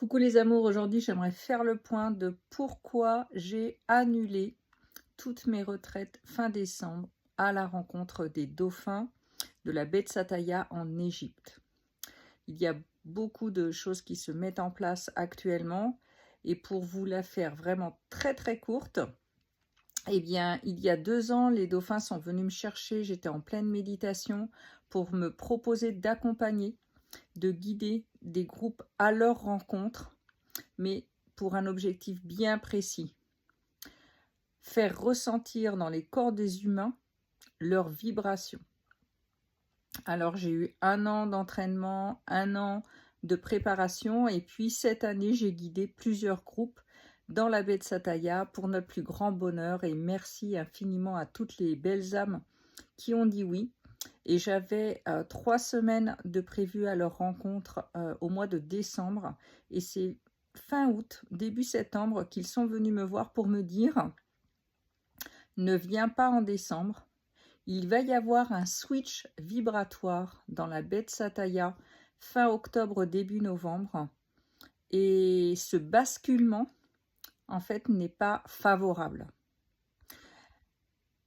Coucou les amours, aujourd'hui j'aimerais faire le point de pourquoi j'ai annulé toutes mes retraites fin décembre à la rencontre des dauphins de la baie de Sathaya en Égypte. Il y a beaucoup de choses qui se mettent en place actuellement et pour vous la faire vraiment très courte, eh bien il y a 2 ans les dauphins sont venus me chercher, j'étais en pleine méditation pour me proposer d'accompagner, de guider des groupes à leur rencontre, mais pour un objectif bien précis. Faire ressentir dans les corps des humains leurs vibrations. Alors j'ai eu 1 an d'entraînement, 1 an de préparation et puis cette année j'ai guidé plusieurs groupes dans la baie de Sathaya pour notre plus grand bonheur et merci infiniment à toutes les belles âmes qui ont dit oui. Et j'avais 3 semaines de prévues à leur rencontre au mois de décembre et c'est fin août, début septembre qu'ils sont venus me voir pour me dire « Ne viens pas en décembre, il va y avoir un switch vibratoire dans la baie de Sathaya fin octobre, début novembre et ce basculement en fait n'est pas favorable. »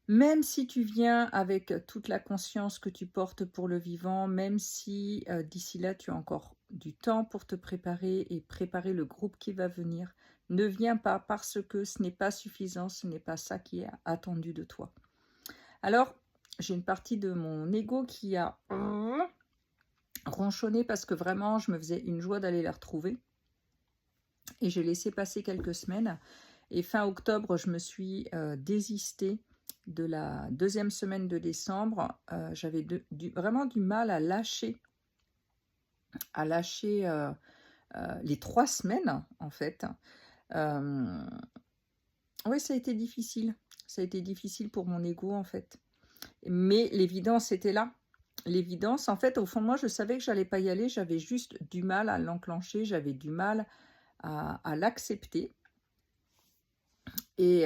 Même si tu viens avec toute la conscience que tu portes pour le vivant, même si d'ici là tu as encore du temps pour te préparer et préparer le groupe qui va venir, ne viens pas parce que ce n'est pas suffisant, ce n'est pas ça qui est attendu de toi. Alors, j'ai une partie de mon ego qui a ronchonné parce que vraiment je me faisais une joie d'aller la retrouver. Et j'ai laissé passer quelques semaines. Et fin octobre, je me suis désistée de la 2e semaine de décembre. J'avais vraiment du mal à lâcher les 3 semaines, en fait. Oui, ça a été difficile. Ça a été difficile pour mon ego, en fait. Mais l'évidence était là. L'évidence, en fait, au fond de moi, je savais que j'allais pas y aller. J'avais juste du mal à l'enclencher. J'avais du mal à l'accepter. Et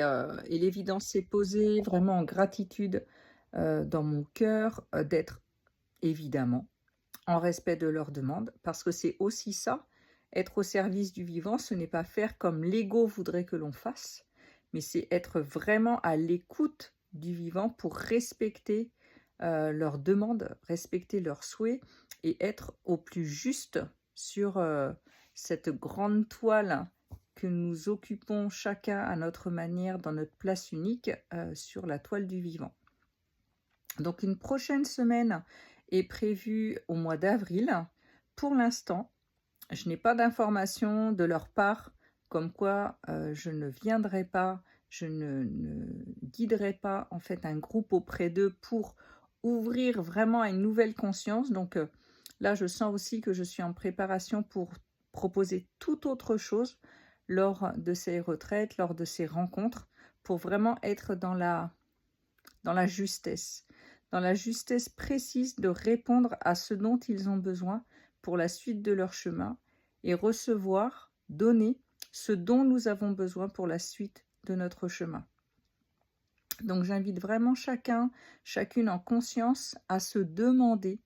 l'évidence s'est posée vraiment en gratitude dans mon cœur d'être évidemment en respect de leurs demandes, parce que c'est aussi ça, être au service du vivant, ce n'est pas faire comme l'ego voudrait que l'on fasse, mais c'est être vraiment à l'écoute du vivant pour respecter leurs demandes, respecter leurs souhaits et être au plus juste sur cette grande toile que nous occupons chacun à notre manière dans notre place unique sur la toile du vivant. Donc une prochaine semaine est prévue au mois d'avril. Pour l'instant, je n'ai pas d'informations de leur part comme quoi je ne viendrai pas, je ne guiderai pas en fait un groupe auprès d'eux pour ouvrir vraiment à une nouvelle conscience. Donc là, je sens aussi que je suis en préparation pour proposer tout autre chose lors de ces retraites, lors de ces rencontres, pour vraiment être dans la justesse précise de répondre à ce dont ils ont besoin pour la suite de leur chemin et recevoir, donner ce dont nous avons besoin pour la suite de notre chemin. Donc j'invite vraiment chacune en conscience à se demander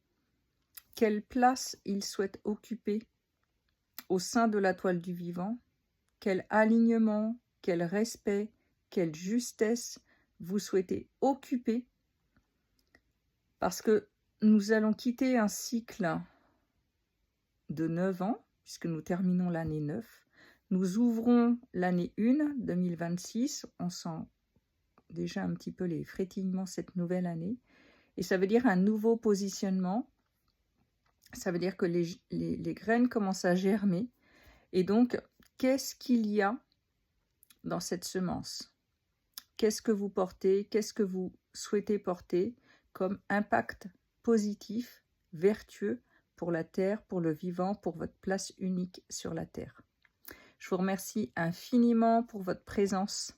quelle place il souhaite occuper au sein de la toile du vivant, quel alignement, quel respect, quelle justesse vous souhaitez occuper, parce que nous allons quitter un cycle de 9 ans, puisque nous terminons l'année 9. Nous ouvrons l'année 1, 2026. On sent déjà un petit peu les frétillements cette nouvelle année. Et ça veut dire un nouveau positionnement. Ça veut dire que les graines commencent à germer. Et donc, qu'est-ce qu'il y a dans cette semence? Qu'est-ce que vous portez? Qu'est-ce que vous souhaitez porter comme impact positif, vertueux pour la Terre, pour le vivant, pour votre place unique sur la Terre? Je vous remercie infiniment pour votre présence.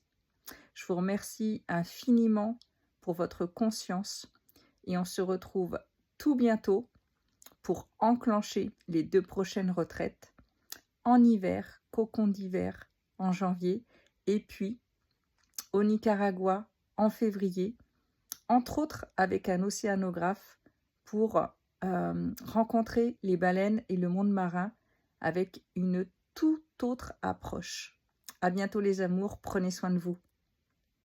Je vous remercie infiniment pour votre conscience. Et on se retrouve tout bientôt pour enclencher les 2 prochaines retraites en hiver, cocon d'hiver en janvier, et puis au Nicaragua en février, entre autres avec un océanographe pour rencontrer les baleines et le monde marin avec une toute autre approche. À bientôt les amours, prenez soin de vous.